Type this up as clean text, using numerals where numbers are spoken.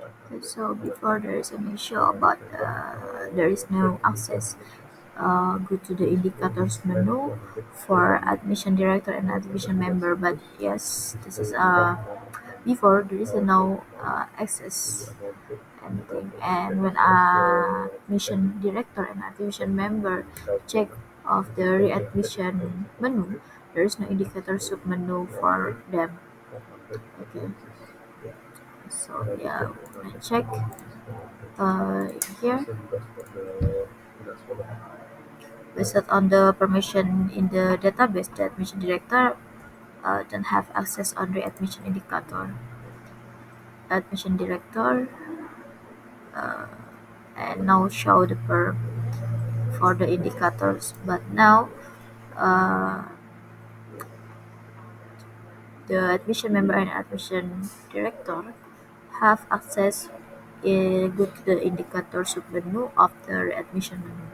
Okay, so before there is an issue about there is no access, go to the indicators menu for admission director and admission member. But yes, this is before there is no access anything. And when admission director and admission member check of the readmission menu, there is no indicator sub menu for them. Okay, so yeah, I check uh, here. Based on the permission in the database, the admission director don't have access on the admission indicator. Admission director uh, and now show the per for the indicators, but now uh, the admission member and admission director have access go to the indicator submenu of the admission menu.